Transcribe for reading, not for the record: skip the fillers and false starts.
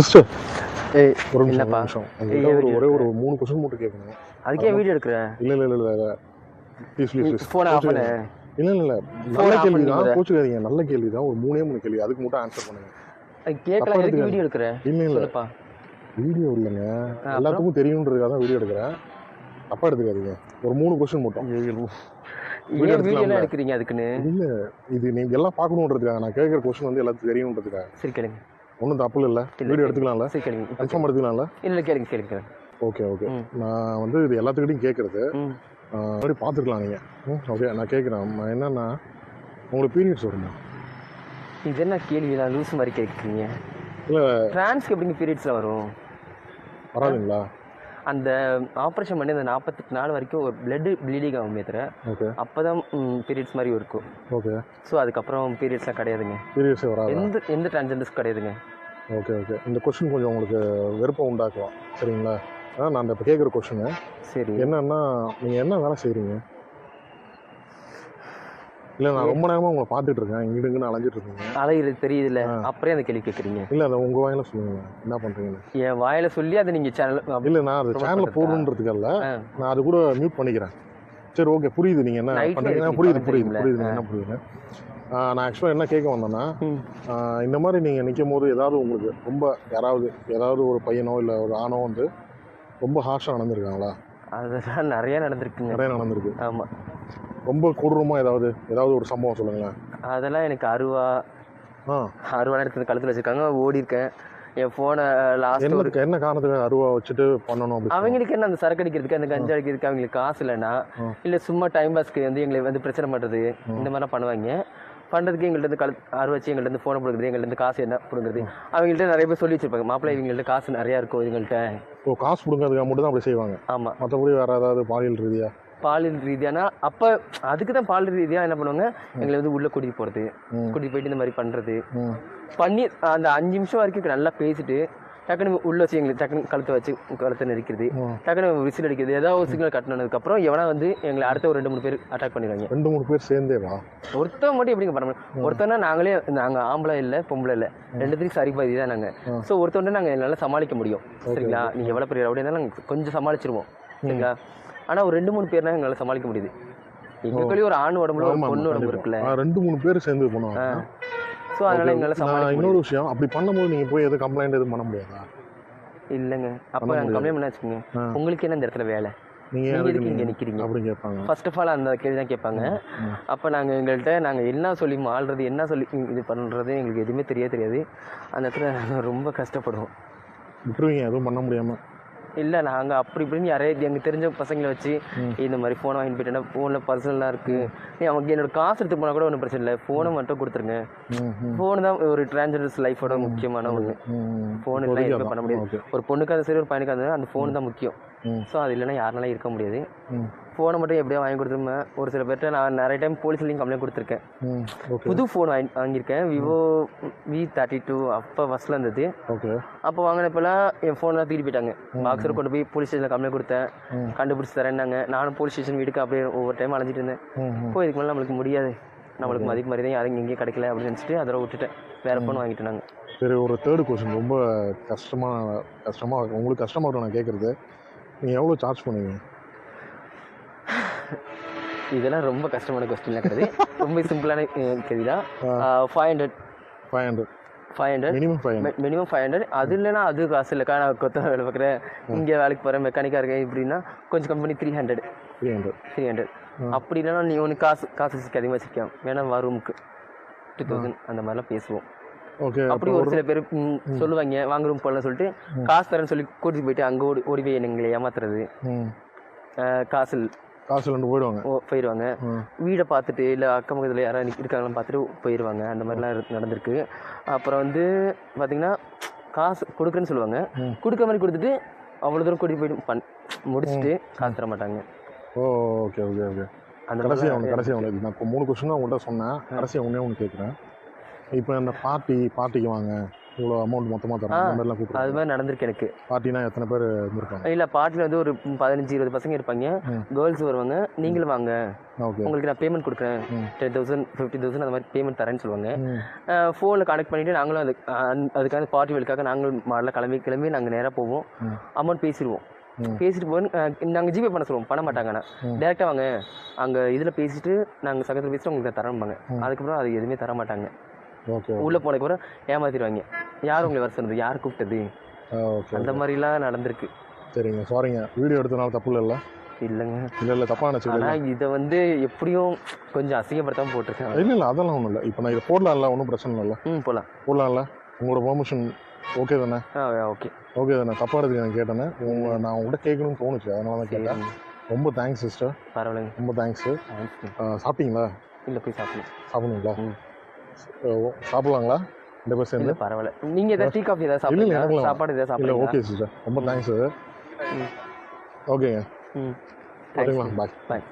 Sister ஏய் ஒரு நிமிஷம் என்னப்பா? உங்கள்கிட்ட ஒரே ஒரு 3 கொஸ்டின் மட்டும் கேட்கணும். அதுக்கே வீடியோ எடுக்கிற? இல்ல ப்ளீஸ் ஃபோன் ஆஃப் பண்ணு. இல்ல நல்ல Phone off கேள்வி தான், பண்ணிக்கோங்க. கோச்சுக்காதீங்க. நல்ல கேள்வி தான், ஒரு 3 கேள்வி, அதுக்கு மட்டும் ஆன்சர் பண்ணுங்க. கேட்கலாம், எதுக்கு வீடியோ எடுக்கிற? இல்ல சொல்லுப்பா. வீடியோ இல்லைங்க, அப்புறம்? எல்லாத்துக்கும் தெரியுன்றதுக்காக தான் வீடியோ எடுக்கிறேன். தப்பா எடுத்துக்காதீங்க. ஒரு 3 கொஸ்டின் மட்டும். ஏன் வீடியோலாம் எடுக்கிறீங்க அதுக்குன்னு? இல்ல இது நீங்க எல்லாம் பார்க்கணுன்றதுக்காக, நான் கேட்குற கொஸ்டின் வந்து எல்லாத்துக்கும் தெரியுன்றதுக்காக. சரி கேளுங்க. ஒன்றும் தப்பு இல்லை, வீடியோ எடுத்துக்கலாம்ல? சரி கேளுங்க. கன்ஃபார்ம் எடுத்துக்கலாம்ல? இல்லை கேளுங்க கேளுங்க. ஓகே நான் வந்து இது எல்லாத்துக்கிட்டையும் கேட்குறது மாதிரி பார்த்துக்கலாம் நீங்கள். ஓகே நான் கேட்குறேன் என்னன்னா, உங்களுக்கு பீரியட்ஸ் வருமா? இது என்ன கேள்விலாம் லூஸ் மாதிரி கேட்குறீங்க? இல்லை ட்ரான்ஸ்க்கு எப்படிங்க பீரியட்ஸில் வரும்? வராதுங்களா? அந்த ஆப்ரேஷன் பண்ணி அந்த 48 நாள் வரைக்கும் ஒரு பிளட் ப்ளீடிங் ஆகும் மேத்திர. ஓகே அப்போ தான் பீரியட்ஸ் மாதிரி இருக்கும். ஓகே ஸோ அதுக்கப்புறம் பீரியட்ஸ்லாம் கிடையாதுங்க. பீரியட்ஸே வராது? எந்த ட்ரான்ஸ்ஜெண்டர்ஸ் கிடையாதுங்க. ஓகே இந்த கொஸ்டின் கொஞ்சம் உங்களுக்கு வெறுப்பை உண்டாக்கலாம், சரிங்களா? நான் இப்போ கேட்குற கொஸ்டின் சரி என்னன்னா, நீங்கள் என்ன வேலை செய்கிறீங்க? இல்லை நான் ரொம்ப நேரமாக உங்களை பார்த்துட்டு இருக்கேன், இங்கிட்டுங்கன்னு அலைஞ்சிட்டு இருக்கீங்க. அலையிறது தெரியுதுல்ல, அப்புறம் அந்த கேள்வி கேட்குறீங்க. இல்லை அதை உங்கள் வாயில சொல்லுங்க, என்ன பண்ணுறீங்கன்னு. என் வாயில சொல்லி அதை நீங்கள் சேனல் இல்லை நான் அது சேனலில் போடணுன்றதுக்கல்ல, நான் அது கூட மியூட் பண்ணிக்கிறேன். சரி ஓகே, புரியுது நீங்கள் என்ன பண்ணுறீங்க, புரியுது என்ன புரியுது. நான் ஆக்சுவலாக என்ன கேட்க வந்தேன்னா, இந்த மாதிரி நீங்கள் நிற்கும் போது ஏதாவது உங்களுக்கு ரொம்ப ஏதாவது ஒரு பையனோ இல்லை ஒரு ஆணோ வந்து ரொம்ப ஹார்ஷாக நடந்திருக்காங்களா? அதெல்லாம் நிறைய நடந்திருக்கு. ஆமாம். ரொம்ப கொடூரமாக ஏதாவது ஒரு சம்பவம் சொல்லுங்களேன். அதெல்லாம் எனக்கு அருவா எடுத்து கழுத்தில் வச்சுருக்காங்க, ஓடி இருக்கேன். என் ஃபோனை லாஸ்ட் என்ன காரணத்துக்கு அருவா வச்சுட்டு பண்ணணும் அப்படி? அவங்களுக்கு என்ன, அந்த சரக்கு அடிக்கிறதுக்கு அந்த கஞ்சா அடிக்கிறதுக்கு அவங்களுக்கு காசு இல்லைன்னா, இல்லை சும்மா டைம் பாஸ்க்கு வந்து எங்களை வந்து பிரச்சனை பண்ணுறது, இந்த மாதிரிலாம் பண்ணுவாங்க. பண்ணுறதுக்கு எங்கள்கிட்ட அருவா வச்சு எங்கள்கிட்ட ஃபோனை கொடுக்குறது, எங்கள்கிட்ட காசு என்ன கொடுக்குறது. அவங்கள்ட்ட நிறைய பேர் சொல்லி வச்சிருப்பாங்க, மாப்பிள்ளை இவங்கள்ட்ட காசு நிறையா இருக்கும் இவங்கள்ட்ட. காசு கொடுக்கறதுக்காக மட்டும் தான் அப்படி செய்வாங்க? ஆமாம். மற்றபடி வேறு ஏதாவது பாலியல் ரீதியானா அப்போ அதுக்கு தான் பாலியல் ரீதியாக என்ன பண்ணுவாங்க, எங்களை வந்து உள்ளே கூட்டிகிட்டு போயிட்டு இந்த மாதிரி பண்ணுறது பண்ணி அந்த 5 நிமிஷம் வரைக்கும் நல்லா பேசிட்டு டக்குனு உள்ளே வச்சு எங்களுக்கு டக்குனு கழுத்தை நெரிக்கிறது, டக்குனு விசில் அடிக்கிறது, ஏதாவது ஒரு சிக்னல் கட்டினதுக்கப்புறம் எவனா வந்து எங்களை அடுத்த ஒரு 2-3 பேர் அட்டாக் பண்ணிடுவாங்க. 2-3 பேர் சேர்ந்தேவா? ஒருத்தன் மட்டும் எப்படிங்க பண்ண முடியும்? ஒருத்தனா நாங்கள் ஆம்பளை இல்லை பொம்பளை இல்லை, 2 சரி பாதி தான் நாங்கள். ஸோ ஒருத்தவொன்னே நாங்கள் என்னால் சமாளிக்க முடியும், சரிங்களா? நீங்கள் எவ்வளோ பெரிய அப்படின்னா நாங்கள் கொஞ்சம் சமாளிச்சிருவோம், சரிங்களா? ஆனால் ஒரு 2-3 பேர்னா எங்களால் சமாளிக்க முடியுது. எங்களுக்குள்ளேயே ஒரு ஆண் உடம்புல ஒரு பொண்ணு உடம்பு இருக்குல்ல, 2-3 பேர் சேர்ந்து பண்ணுவாங்க. ஸோ அதனால எங்களால் சமாளிக்க. இன்னொரு விஷயம், அப்படி பண்ணும்போது நீங்கள் போய் எதுவும் கம்ப்ளைண்ட் எதுவும் பண்ண முடியாதா? இல்லைங்க, அப்போ நாங்கள் கம்ப்ளைண்ட் பண்ண வச்சுக்கோங்க, உங்களுக்கு என்ன இந்த இடத்துல வேலை, நீங்கள் எதுக்கு இங்கே நிற்கிறீங்க அப்படின்னு கேட்பாங்க. ஃபர்ஸ்ட் ஆஃப் ஆல் அந்த கேள்வி தான் கேட்பாங்க. அப்போ நாங்கள் என்ன சொல்லி ஆள்றது, என்ன சொல்லி இது பண்ணுறது எங்களுக்கு எதுவுமே தெரியாது. அந்த இடத்துல ரொம்ப கஷ்டப்படுவோம். விட்டுருவீங்க எதுவும் பண்ண முடியாமல்? இல்லை, நாங்கள் அப்படி இப்படின்னு யாரையும் எங்கள் தெரிஞ்ச பசங்களை வச்சு இந்த மாதிரி ஃபோனை வாங்கிட்டு போயிட்டேன்னா ஃபோனில் பர்சனலாக இருக்குது, அவங்க என்னோட காசு எடுத்து போனால் கூட ஒன்றும் பிரச்சனை இல்லை, ஃபோனை மட்டும் கொடுத்துருங்க. ஃபோனு தான் ஒரு டிரான்ஸ்ஜெண்டர்ஸ் லைஃபோட முக்கியமான ஒன்று. ஃபோன் இல்லை எதுவும் பண்ண முடியாது. ஒரு பொண்ணுக்காக சரி ஒரு பையனுக்காக இருந்தாலும் அந்த ஃபோன் தான் முக்கியம். ஸோ அது இல்லைன்னா யாருனாலும் இருக்க முடியாது. ஃபோனை மட்டும் எப்படியா வாங்கி கொடுத்துருமே. ஒரு சில பேர்கிட்ட நான் நிறைய டைம் போலீஸ்லேயும் கம்ப்ளைண்ட் கொடுத்துருக்கேன். புது ஃபோன் வாங்கியிருக்கேன், விவோ V32, அப்போ ஃபஸ்ட்டில் இருந்தது. அப்போ வாங்கினப்பெல்லாம் என் ஃபோன்லாம் தூக்கிட்டு போயிட்டாங்க. பாக்ஸர் கொண்டு போய் போலீஸ் ஸ்டேஷனில் கம்ப்ளைண்ட் கொடுத்தேன், கண்டுபிடிச்சி தரேன்னாங்க. நானும் போலீஸ் ஸ்டேஷன் வீட்டுக்கு அப்படியே ஒவ்வொரு டைம் அலைஞ்சிட்டு இருந்தேன். இப்போ இதுக்கு மேலே நம்மளுக்கு முடியாது, நம்மளுக்கு மதிப்பு மாதிரி தான் யாரும் எங்கேயும் கிடைக்கல அப்படின்னு நினச்சிட்டு அதோட விட்டுட்டேன், வேறு ஃபோன் வாங்கிட்டு நாங்கள். சரி, ஒரு தேர்ட் கொஸ்டின், ரொம்ப கஷ்டமாக உங்களுக்கு கஷ்டமாக இருக்கும் நான் கேட்குறது. நீங்கள் எவ்வளோ சார்ஜ் பண்ணுவீங்க? இதெல்லாம் ரொம்ப கஷ்டமான கொஸ்டின்லாம் கிடையாது, ரொம்ப சிம்பிளான கேள்வி தான். 500 மினிமம் 500. அது இல்லைன்னா அது காசு இல்லைக்கா, நான் கொத்த வேலை பார்க்குறேன், இங்கே வேலைக்கு போகிறேன், மெக்கானிக்காக இருக்கேன் இப்படின்னா கொஞ்சம் கம்பெனி 300. அப்படி இல்லைன்னா நீ ஒன்று காசு அதிகமாக வச்சுருக்கேன் வேணா ரூமுக்கு 2000 அந்த மாதிரிலாம் பேசுவோம். அப்படி ஒரு சில பேர் சொல்லுவாங்க வாங்க ரூம் போடலாம் சொல்லிட்டு காசு தரேன்னு சொல்லி கூட்டிட்டு போயிட்டு அங்கே ஓடி போய் எங்களை ஏமாத்துறது, காசு போயிடுவாங்க. வீடை பார்த்துட்டு இல்லை அக்கம் பக்கத்தில் யாராவது இருக்காங்களான்னு பார்த்துட்டு போயிடுவாங்க. அந்த மாதிரிலாம் நடந்திருக்கு. அப்புறம் வந்து பார்த்தீங்கன்னா காசு கொடுக்குறேன்னு சொல்லுவாங்க, கொடுக்குற மாதிரி கொடுத்துட்டு அவ்வளோ தூரம் கூட்டிட்டு போயிட்டு முடிச்சுட்டு காசு தர மாட்டாங்க. அந்த கடைசி நான் இப்போ 3 கொஸ்டின் தான் உங்கள்கிட்ட சொன்னேன், கடைசியாக ஒன்றே ஒன்று கேட்குறேன். இப்போ அந்த பார்ட்டிக்கு வாங்க இவ்வளோ அமௌண்ட் மொத்தமாக தரேன் அந்த மாதிரிலாம் கூப்பிட்டு அது மாதிரி நடந்திருக்கு எனக்கு. பார்ட்டினா எத்தனை பேர் இருந்திருக்காங்க? இல்லை பார்ட்டியில் வந்து ஒரு 15-20 பசங்க இருப்பாங்க. கேர்ள்ஸ் வருவாங்க. நீங்களும் வாங்க, ஓகே உங்களுக்கு நான் பேமெண்ட் கொடுக்குறேன், 10,000 50,000 அந்த மாதிரி பேமெண்ட் தரேன்னு சொல்லுவாங்க. ஃபோனில் கனெக்ட் பண்ணிவிட்டு நாங்களும் அதுக்கான பார்ட்டி வேலுக்காக நாங்களும் மாடல கிளம்பி நாங்கள் நேராக போவோம். அமௌண்ட் பேசிடுவோம். பேசிட்டு போய் நாங்கள் ஜிபே பண்ண சொல்லுவோம். பண்ண மாட்டாங்க. ஆனால் டேரெக்டாக வாங்க, அங்கே இதில் பேசிட்டு நாங்கள் சகத்தில் பேசிட்டு உங்களுக்கு தரம்பாங்க. அதுக்கப்புறம் அது எதுவுமே தர மாட்டாங்க. ஓகே. உள்ளே போனதுக்கப்புறம் ஏமாத்திடுவாங்க. யார் உங்களை வர சொன்னது, யார் கூப்பிட்டது, அந்த மாதிரிலாம் நடந்திருக்கு. சரிங்க, சாரிங்க. வீடியோ எடுத்தனால தப்பு இல்லைல்ல? இல்லைங்க. இல்லை தப்பாக நினச்சிக்கல. ஆனால் இதை வந்து எப்படியும் கொஞ்சம் அசிங்கப்படுத்தாமல் போட்டிருக்கேன். இல்லை அதெல்லாம் ஒன்றும் இல்லை. இப்போ நான் இதை போடலாம்ல, ஒன்றும் பிரச்சனை இல்லை. போடலாம்ல? உங்களோட பெர்மிஷன் ஓகே தானே? ஓகே ஓகே தானே? தப்பாக எடுத்து நான் கேட்டேனே, நான் உங்கள்கிட்ட கேட்கணும்னு தோணுச்சு, அதனால தான் கேட்டேன். ரொம்ப தேங்க்ஸ் சிஸ்டர். பரவாயில்லைங்க. ரொம்ப தேங்க்ஸு. சாப்பிட்டீங்களா? இல்லை, போய் சாப்பிடுங்களா? சாப்பிடலாங்களா 2 பேர் சேர்ந்து? பரவாயில்ல. நீங்கள் ஏதாவது டீ காஃபி ஏதாவது சாப்பிடுங்க, சாப்பாடு ஏதாவது சாப்பிடுங்க. ஓகே சிஸ்டர், ரொம்ப தேங்க்ஸு. ஓகேங்க, ஓகேங்களா? பாய்.